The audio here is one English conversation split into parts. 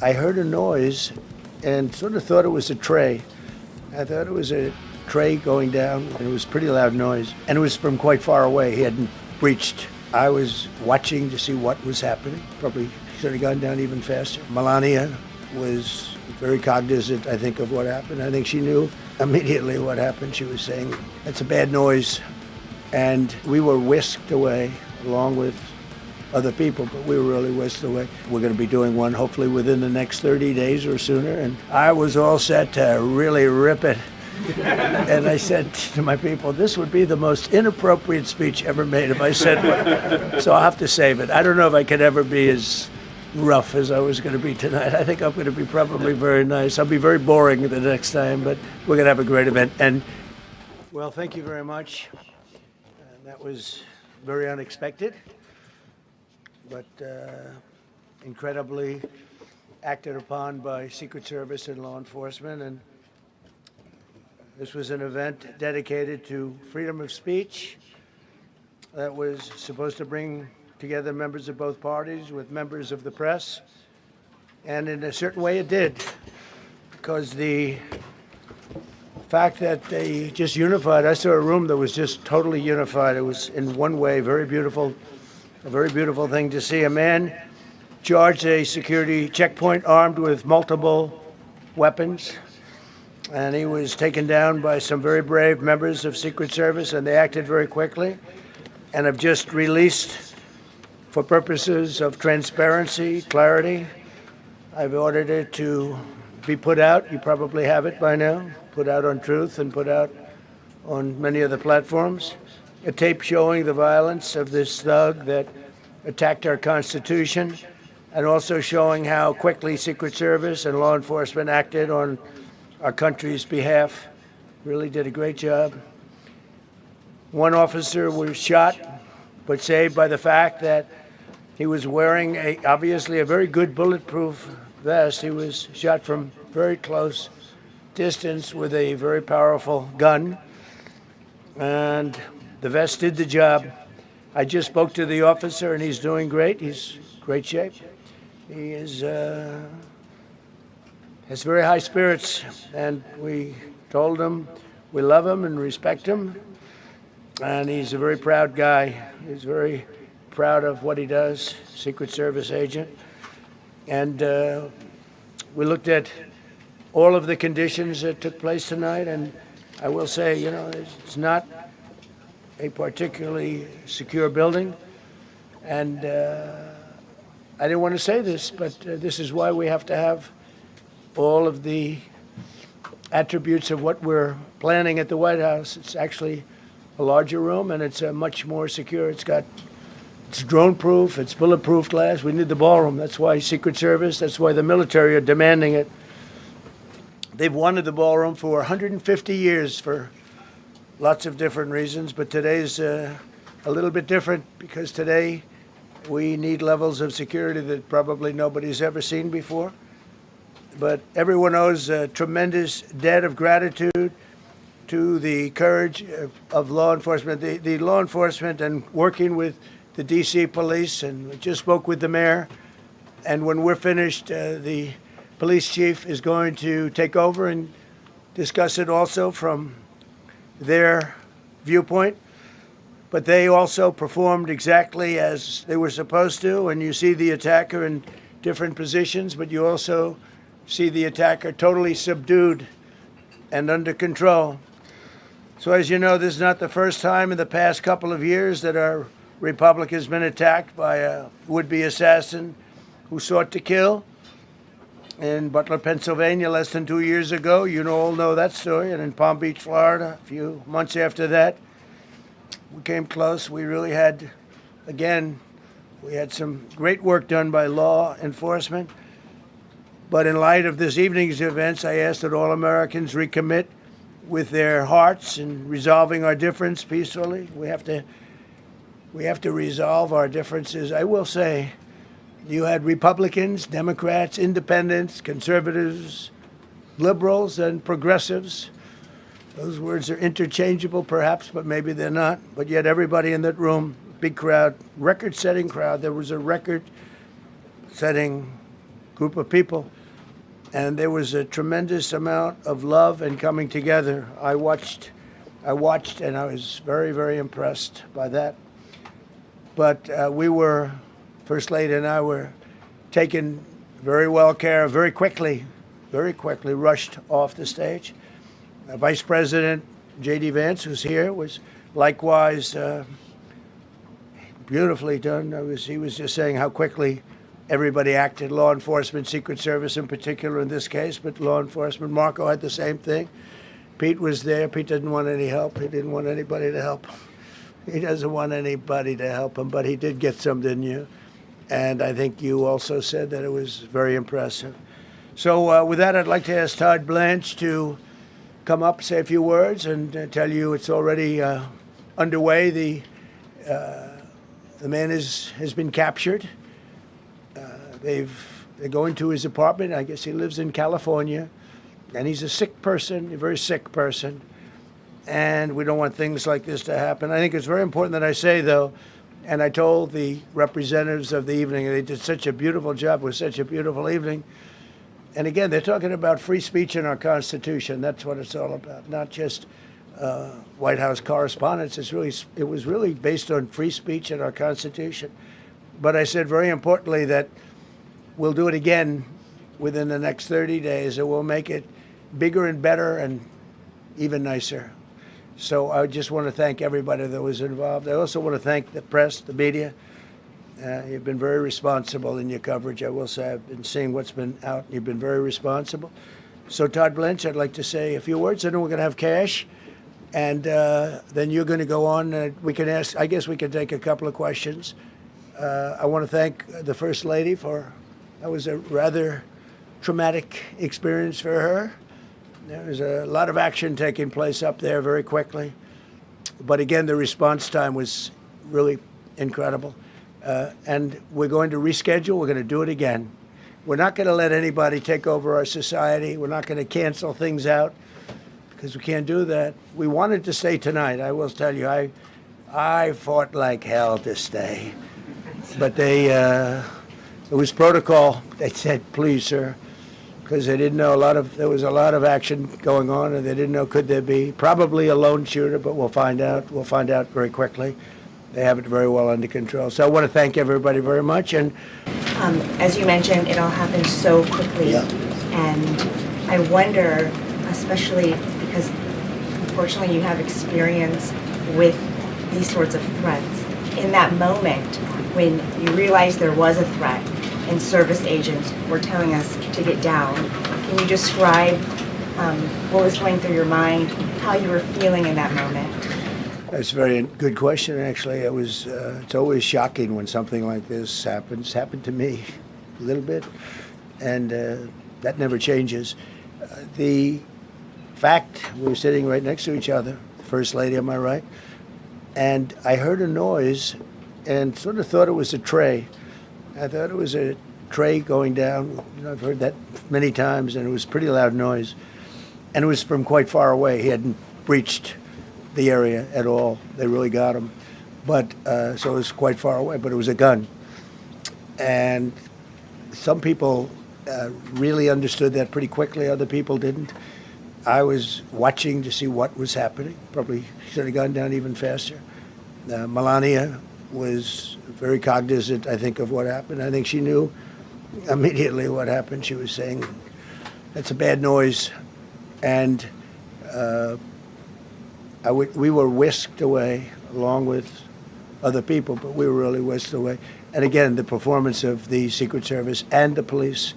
I heard a noise and sort of thought it was a tray. I thought it was a tray going down, and it was a pretty loud noise. And it was from quite far away. He hadn't breached. I was watching to see what was happening. Probably should have gone down even faster. Melania was very cognizant, I think, of what happened. I think she knew immediately what happened. She was saying, "That's a bad noise." And we were whisked away along with other people, but we were really whisked away. We're going to be doing one hopefully within the next 30 days or sooner. And I was all set to really rip it. And I said to my people, this would be the most inappropriate speech ever made if I said one. So I'll have to save it. I don't know if I could ever be as rough as I was going to be tonight. I think I'm going to be probably very nice. I'll be very boring the next time, but we're going to have a great event. And, well, thank you very much. That was very unexpected, but incredibly acted upon by Secret Service and law enforcement. And this was an event dedicated to freedom of speech that was supposed to bring together members of both parties with members of the press. And in a certain way it did, because the fact that they just unified, I saw a room that was just totally unified. It was in one way very beautiful, a very beautiful thing to see. A man charged a security checkpoint armed with multiple weapons, and he was taken down by some very brave members of Secret Service, and they acted very quickly and have just released, for purposes of transparency, clarity, I've ordered it to be put out. You probably have it by now, put out on Truth and put out on many other platforms. A tape showing the violence of this thug that attacked our Constitution, and also showing how quickly Secret Service and law enforcement acted on our country's behalf. Really did a great job. One officer was shot, but saved by the fact that he was wearing obviously a very good bulletproof vest. He was shot from very close distance with a very powerful gun, and the vest did the job. I just spoke to the officer, and he's doing great. He's in great shape. He is has very high spirits, and we told him we love him and respect him, and he's a very proud guy. He's very proud of what he does, Secret Service agent. And we looked at all of the conditions that took place tonight, and I will say, you know, it's not a particularly secure building, and I didn't want to say this, but this is why we have to have all of the attributes of what we're planning at the White House. It's actually a larger room, and it's much more secure. It's drone-proof, it's bulletproof glass. We need the ballroom. That's why Secret Service, that's why the military are demanding it. They've wanted the ballroom for 150 years for lots of different reasons, but today's a little bit different, because today we need levels of security that probably nobody's ever seen before. But everyone owes a tremendous debt of gratitude to the courage of law enforcement, the law enforcement, and working with the D.C. police. And we just spoke with the mayor, and when we're finished, the police chief is going to take over and discuss it also from their viewpoint. But they also performed exactly as they were supposed to, and you see the attacker in different positions, but you also see the attacker totally subdued and under control. So as you know, this is not the first time in the past couple of years that our republic has been attacked by a would-be assassin who sought to kill. In Butler, Pennsylvania, less than 2 years ago, you all know that story, and in Palm Beach, Florida, a few months after that, we came close. We really had, again, we had some great work done by law enforcement. But in light of this evening's events, I ask that all Americans recommit with their hearts in resolving our difference peacefully. We have to resolve our differences. I will say, you had Republicans, Democrats, independents, conservatives, liberals, and progressives. Those words are interchangeable, perhaps, but maybe they're not. But yet everybody in that room, big crowd, record-setting crowd. There was a record-setting group of people. And there was a tremendous amount of love and coming together. I watched, and I was very, very impressed by that. But First Lady and I were taken very well care of, very quickly rushed off the stage. Vice President jdvance, who's here, was likewise beautifully done. He was just saying how quickly everybody acted, law enforcement, Secret Service in particular in this case, but law enforcement. Marco had the same thing. Pete was there. Pete didn't want any help. He didn't want anybody to help. He doesn't want anybody to help him, but he did get some, didn't you? And I think you also said that it was very impressive. So with that, I'd like to ask Todd Blanche to come up, say a few words, and tell you it's already underway. The man has been captured. They're going to his apartment. I guess he lives in California, and he's a sick person, a very sick person, and we don't want things like this to happen. I think it's very important that I say, though, and I told the representatives of the evening, they did such a beautiful job. It was such a beautiful evening. And again, they're talking about free speech in our Constitution. That's what it's all about, not just White House Correspondents. It was really based on free speech in our Constitution. But I said very importantly that we'll do it again within the next 30 days, and we'll make it bigger and better and even nicer. So I just want to thank everybody that was involved. I also want to thank the press, the media. You've been very responsible in your coverage. I will say I've been seeing what's been out. You've been very responsible. So Todd Blanche, I'd like to say a few words, and then we're going to have cash. And then you're going to go on. We can ask, I guess we can take a couple of questions. I want to thank the First Lady that was a rather traumatic experience for her. There was a lot of action taking place up there very quickly. But again, the response time was really incredible. And we're going to reschedule. We're going to do it again. We're not going to let anybody take over our society. We're not going to cancel things out because we can't do that. We wanted to stay tonight. I will tell you, I fought like hell to stay. But it was protocol. They said, please, sir, because they didn't know there was a lot of action going on, and they didn't know could there be probably a lone shooter, but we'll find out. We'll find out very quickly. They have it very well under control. So I want to thank everybody very much. And as you mentioned, it all happened so quickly. Yeah. And I wonder, especially because unfortunately you have experience with these sorts of threats, in that moment when you realized there was a threat and service agents were telling us to get down, can you describe what was going through your mind, how you were feeling in that moment? That's a very good question, actually. It's always shocking when something like this happens. It's happened to me a little bit, and that never changes. The fact, we were sitting right next to each other, First Lady on my right, and I heard a noise and sort of thought it was a tray. I thought it was a tray going down. I've heard that many times, and it was a pretty loud noise. And it was from quite far away. He hadn't breached the area at all. They really got him. But so it was quite far away, but it was a gun. And some people really understood that pretty quickly. Other people didn't. I was watching to see what was happening. Probably should have gone down even faster. Melania was very cognizant, I think, of what happened. I think she knew immediately what happened. She was saying, that's a bad noise. And we were whisked away along with other people, but we were really whisked away. And again, the performance of the Secret Service and the police,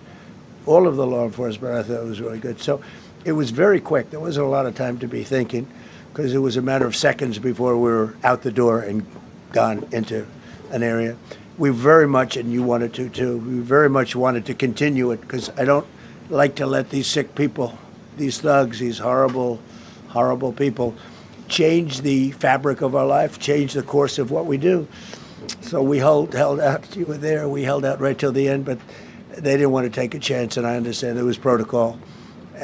all of the law enforcement, I thought was really good. So it was very quick. There wasn't a lot of time to be thinking because it was a matter of seconds before we were out the door and gone into an area. We very much, and you wanted to too, we very much wanted to continue it because I don't like to let these sick people, these thugs, these horrible, horrible people change the fabric of our life, change the course of what we do. So we held out. You were there. We held out right till the end, but they didn't want to take a chance, and I understand there was protocol.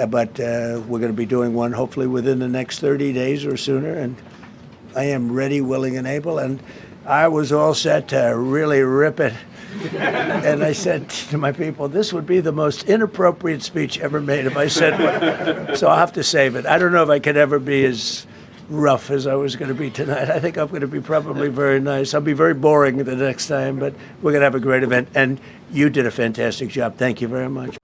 But we're going to be doing one hopefully within the next 30 days or sooner, and I am ready, willing, and able. And I was all set to really rip it And I said to my people, this would be the most inappropriate speech ever made if I said what. So I'll have to save it. I don't know if I could ever be as rough as I was going to be tonight. I think I'm going to be probably very nice. I'll be very boring the next time, but we're going to have a great event. And you did a fantastic job. Thank you very much.